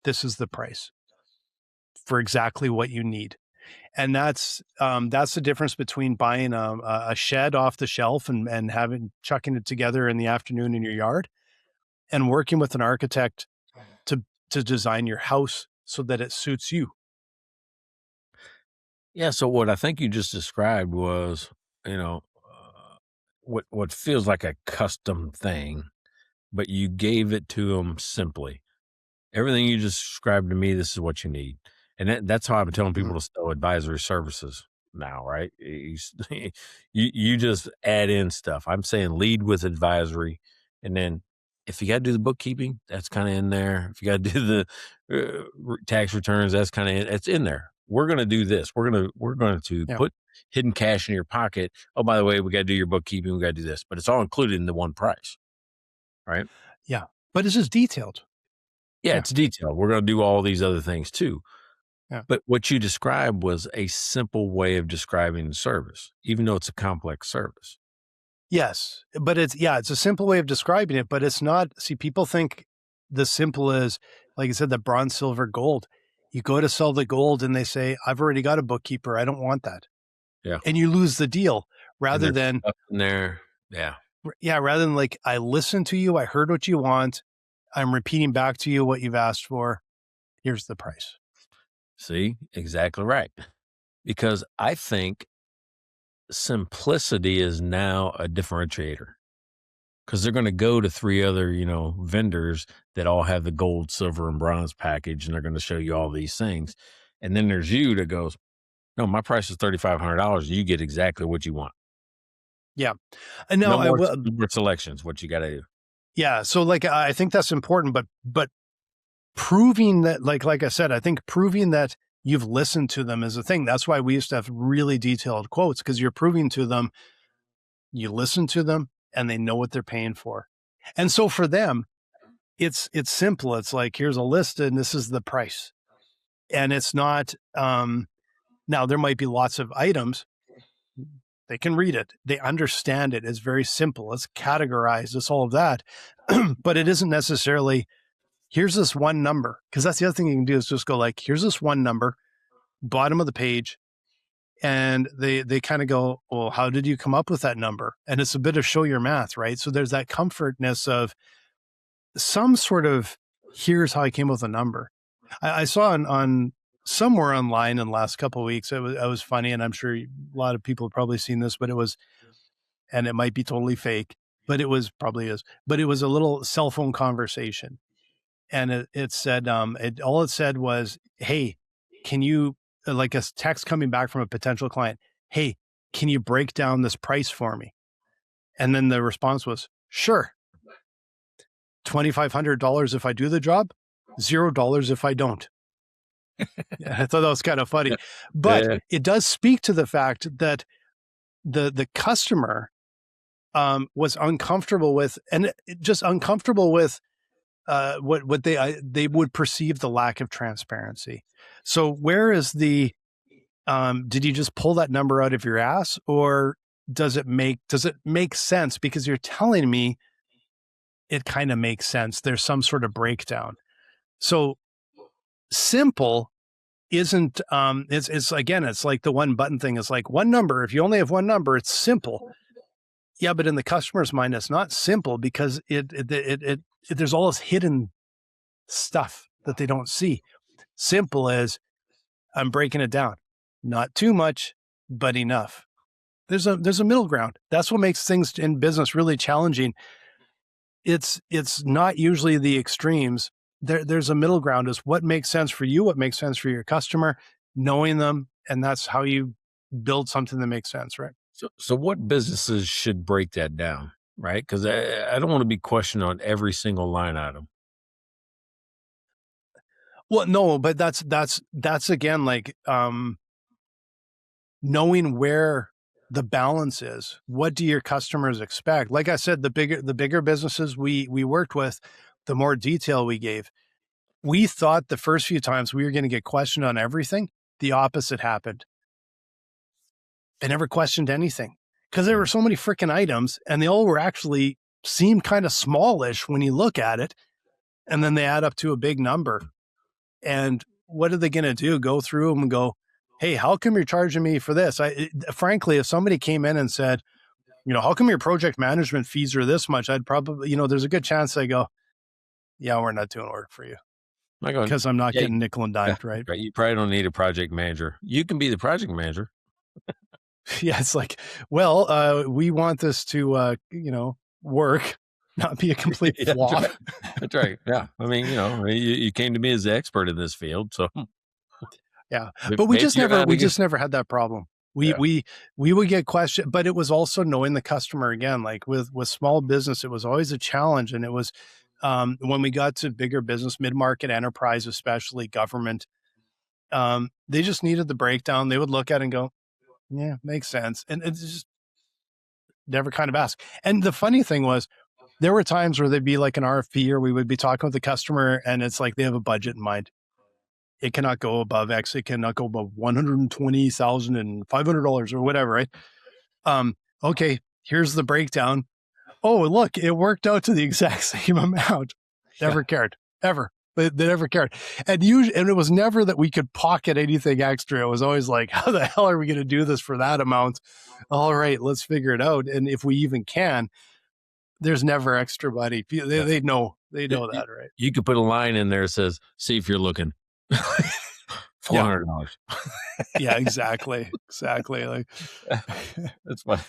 This is the price for exactly what you need. And that's the difference between buying a shed off the shelf and chucking it together in the afternoon in your yard, and working with an architect to design your house so that it suits you. Yeah. So what I think you just described was, what feels like a custom thing, but you gave it to them simply. Everything you just described to me, this is what you need. And that's how I'm telling people to sell advisory services now, right? You just add in stuff. I'm saying lead with advisory. And then if you got to do the bookkeeping, that's kind of in there. If you got to do the tax returns, that's kind of, it's in there. We're going to do this. We're going to put hidden cash in your pocket. Oh, by the way, we got to do your bookkeeping. We got to do this, but it's all included in the one price. Right. Yeah. But it's just detailed. Yeah, it's detailed. We're going to do all these other things too. Yeah. But what you described was a simple way of describing the service, even though it's a complex service. Yes, but it's a simple way of describing it, but it's not. See, people think the simple is, like I said, the bronze, silver, gold. You go to sell the gold and they say, I've already got a bookkeeper. I don't want that. Yeah. And you lose the deal rather than up in there. Yeah. Yeah. Rather than like, I listened to you. I heard what you want. I'm repeating back to you what you've asked for. Here's the price. See, exactly right. Because I think simplicity is now a differentiator because they're going to go to 3 other, vendors that all have the gold, silver, and bronze package, and they're going to show you all these things. And then there's you that goes, no, my price is $3,500. You get exactly what you want. Yeah. And no, no more selections, what you got to do. Yeah. So like, I think that's important, but proving that, like I said, I think proving that you've listened to them is a thing. That's why we used to have really detailed quotes, because you're proving to them, you listen to them and they know what they're paying for. And so for them, it's simple. It's like, here's a list and this is the price. And it's not, now there might be lots of items. They can read it. They understand it. It's very simple. It's categorized. It's all of that. But it isn't necessarily, here's this one number. Because that's the other thing you can do is just go like, here's this one number, bottom of the page. And they kind of go, well, how did you come up with that number? And it's a bit of show your math, right? So there's that comfortness of some sort of, here's how I came up with a number. I saw on somewhere online in the last couple of weeks, it was funny, and I'm sure a lot of people have probably seen this, but it was, and it might be totally fake, but it was probably is, but it was a little cell phone conversation. And it said, all it said was, hey, can you, like a text coming back from a potential client, hey, can you break down this price for me? And then the response was, sure. $2,500 if I do the job, $0 if I don't. I thought that was kind of funny, but it does speak to the fact that the customer was uncomfortable with, and just uncomfortable with what they would perceive the lack of transparency. So where is the, did you just pull that number out of your ass, or does it make sense? Because you're telling me it kind of makes sense. There's some sort of breakdown. So simple isn't, it's again, it's like the one button thing. It's like one number. If you only have one number, it's simple. Yeah. But in the customer's mind, it's not simple, because it there's all this hidden stuff that they don't see. Simple is, I'm breaking it down, not too much, but enough. There's a middle ground. That's what makes things in business really challenging. It's not usually the extremes. There's a middle ground, is what makes sense for you, what makes sense for your customer, knowing them. And that's how you build something that makes sense, right? So what businesses should break that down, right? Because I don't want to be questioned on every single line item. Well, no, but that's again, like, knowing where the balance is. What do your customers expect? Like I said, the bigger businesses we worked with, the more detail we gave. We thought the first few times we were going to get questioned on everything. The opposite happened. They never questioned anything, because there were so many freaking items, and they all were actually seemed kind of smallish when you look at it. And then they add up to a big number. And what are they going to do? Go through them and go, hey, how come you're charging me for this? Frankly, if somebody came in and said, how come your project management fees are this much? I'd probably, there's a good chance I go, yeah, we're not doing work for you, because I'm not getting nickel and dimed, right? Right. You probably don't need a project manager. You can be the project manager. Yeah. It's like, well, we want this to, work, not be a complete flop. That's right. Yeah. I mean, you came to me as the expert in this field. So yeah, but we just never had that problem. We would get questioned, but it was also knowing the customer. Again, like with small business, it was always a challenge. And it was, when we got to bigger business, mid-market enterprise, especially government, they just needed the breakdown. They would look at it and go, yeah, makes sense. And it's just never kind of ask. And the funny thing was, there were times where there'd be like an RFP, or we would be talking with the customer, and it's like they have a budget in mind. It cannot go above X. It cannot go above $120,500 or whatever, right? Okay, here's the breakdown. Oh, look, it worked out to the exact same amount. Never cared, ever. They never cared. And it was never that we could pocket anything extra. It was always like, how the hell are we going to do this for that amount? All right, let's figure it out. And if we even can, there's never extra money. They know that, right? You could put a line in there that says, see if you're looking. $400. Yeah, exactly. Exactly. Like, That's funny.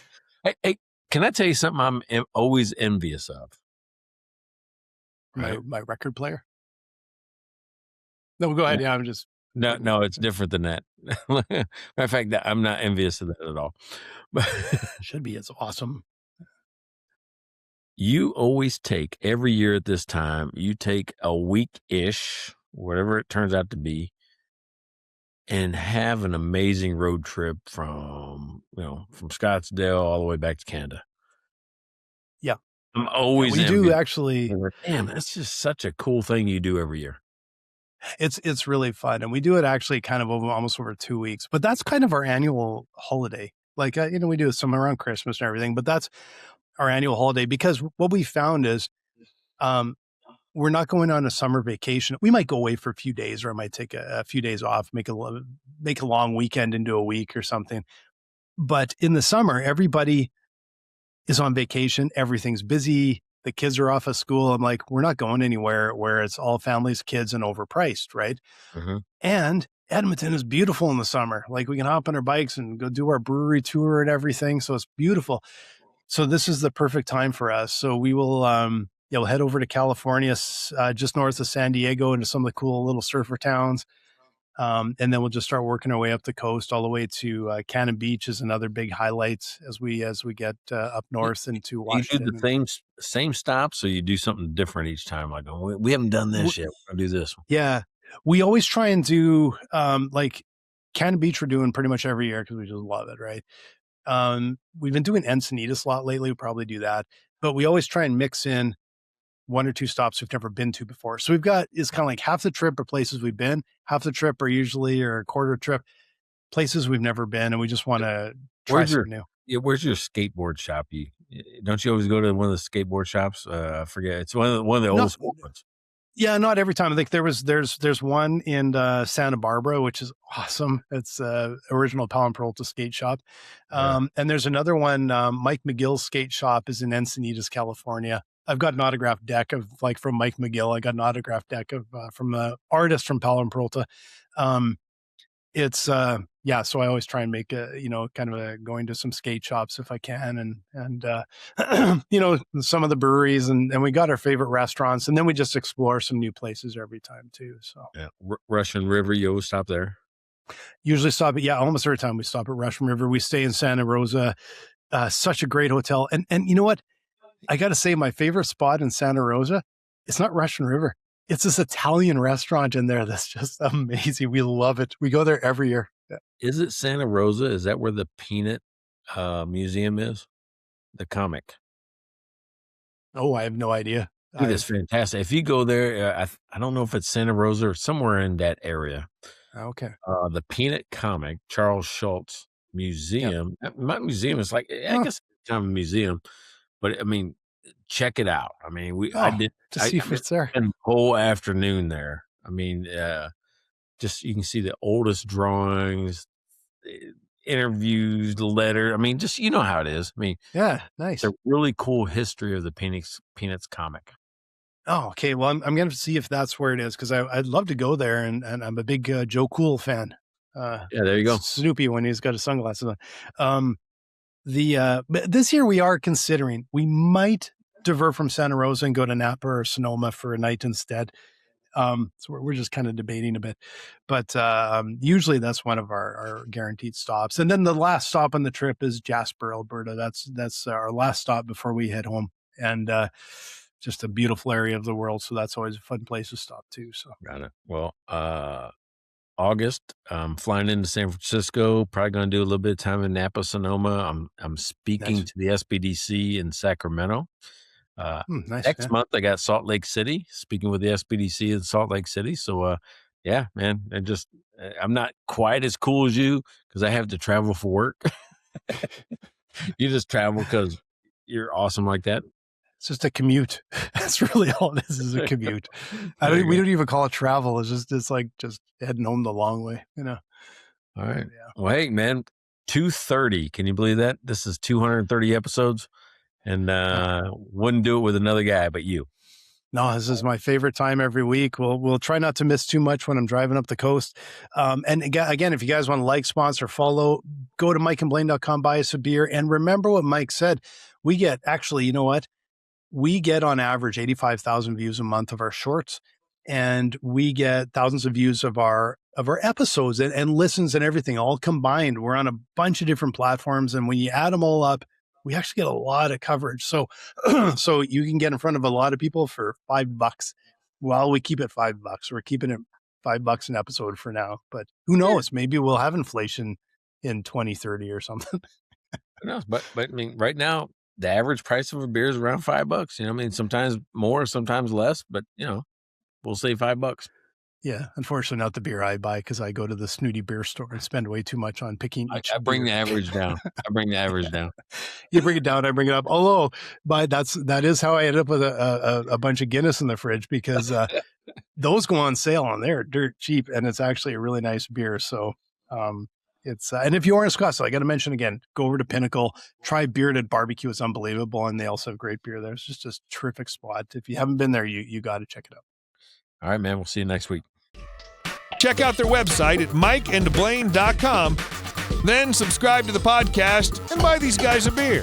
Hey, can I tell you something I'm always envious of? Right? my record player. No, go ahead. Yeah, I'm just. No, it's different than that. Matter of fact, I'm not envious of that at all. But Should be. It's awesome. you always take every year at this time, you take a week-ish, whatever it turns out to be, and have an amazing road trip from Scottsdale all the way back to Canada. Yeah. I'm always we do actually. Damn, that's just such a cool thing you do every year. It's really fun, and we do it actually kind of almost over 2 weeks. But that's kind of our annual holiday. Like we do some around Christmas and everything, but that's our annual holiday because what we found is, we're not going on a summer vacation. We might go away for a few days, or I might take a few days off, make a long weekend into a week or something. But in the summer, everybody is on vacation. Everything's busy. The kids are off of school. I'm like, we're not going anywhere where it's all families, kids, and overpriced, right? Mm-hmm. And Edmonton is beautiful in the summer. Like we can hop on our bikes and go do our brewery tour and everything. So it's beautiful. So this is the perfect time for us. So we will, we'll head over to California, just north of San Diego, into some of the cool little surfer towns. And then we'll just start working our way up the coast all the way to Cannon Beach is another big highlight as we get up north into Washington. You do the same stops, or you do something different each time? Like, we haven't done this yet. We're gonna do this one. Yeah, we always try and do like Cannon Beach. We're doing pretty much every year because we just love it, right? We've been doing Encinitas a lot lately. We'll probably do that, but we always try and mix in one or two stops we've never been to before. So it's kind of like half the trip are places we've been, half the trip are usually, or a quarter trip, places we've never been, and we just want to try something new. Yeah, where's your skateboard shop? Don't you always go to one of the skateboard shops? I forget. It's one of the old school ones. Yeah, not every time. I think there's one in Santa Barbara, which is awesome. It's original Pal and Peralta skate shop. And there's another one, Mike McGill's skate shop is in Encinitas, California. I've got an autographed deck from Mike McGill. I got an autographed deck from the artist from Pal and Peralta. So I always try and make going to some skate shops if I can, and some of the breweries, and we got our favorite restaurants, and then we just explore some new places every time too. So yeah, Russian River, you always stop there. Usually stop at almost every time we stop at Russian River. We stay in Santa Rosa, such a great hotel, and you know what? I got to say, my favorite spot in Santa Rosa, it's not Russian River. It's this Italian restaurant in there that's just amazing. We love it. We go there every year. Yeah. Is it Santa Rosa? Is that where the Peanut Museum is? The comic? Oh, I have no idea. It is fantastic. If you go there, I don't know if it's Santa Rosa or somewhere in that area. Okay. The Peanut comic, Charles Schultz Museum. Yep. My museum is like, I guess it's kind of a museum. But I mean, check it out. I mean, I did to see if it's there. Spent a whole afternoon there. I mean, just you can see the oldest drawings, interviews, the letter. I mean, just you know how it is. I mean, yeah, nice. It's a really cool history of the Peanuts comic. Oh, okay. Well, I'm going to see if that's where it is because I'd love to go there, and I'm a big Joe Cool fan. Yeah, there you go. Snoopy when he's got his sunglasses on. But this year we are considering we might divert from Santa Rosa and go to Napa or Sonoma for a night instead. So we're just kind of debating a bit, but usually that's one of our guaranteed stops. And then the last stop on the trip is Jasper, Alberta. That's our last stop before we head home, and just a beautiful area of the world. So that's always a fun place to stop too. So got it. Well, August, flying into San Francisco, probably going to do a little bit of time in Napa, Sonoma. I'm speaking to the SBDC in Sacramento. Nice, next month, I got Salt Lake City, speaking with the SBDC in Salt Lake City. So, yeah, man, I'm not quite as cool as you because I have to travel for work. You just travel because you're awesome like that. It's just a commute. That's really all it is a commute. We don't even call it travel. It's like just heading home the long way, you know? All right. Yeah. Well, hey, man, 230. Can you believe that? This is 230 episodes, and wouldn't do it with another guy but you. No, this is my favorite time every week. We'll try not to miss too much when I'm driving up the coast. And again, if you guys want to like, sponsor, follow, go to mikeandblaine.com, buy us a beer. And remember what Mike said. We get, actually, you know what? We get on average 85,000 views a month of our shorts, and we get thousands of views of our episodes and listens and everything all combined. We're on a bunch of different platforms, and when you add them all up, we actually get a lot of coverage. So, so you can get in front of a lot of people for $5. Well, we keep it $5. We're keeping it $5 an episode for now, but who knows? Maybe we'll have inflation in 2030 or something. Who knows? But I mean, right now, the average price of a beer is around $5. You know, I mean, sometimes more, sometimes less, but you know, we'll say $5. Yeah, unfortunately, not the beer I buy because I go to the snooty beer store and spend way too much on picking. I bring the average down. You bring it down, I bring it up. Although, but that is how I ended up with a bunch of Guinness in the fridge, because those go on sale and they're dirt cheap, and it's actually a really nice beer. So it's and if you are in Scottsdale, I got to mention again, go over to Pinnacle, try Bearded Barbecue. It's unbelievable, and they also have great beer there. It's just a terrific spot. If you haven't been there, you got to check it out. All right, man. We'll see you next week. Check out their website at mikeandblaine.com. Then subscribe to the podcast and buy these guys a beer.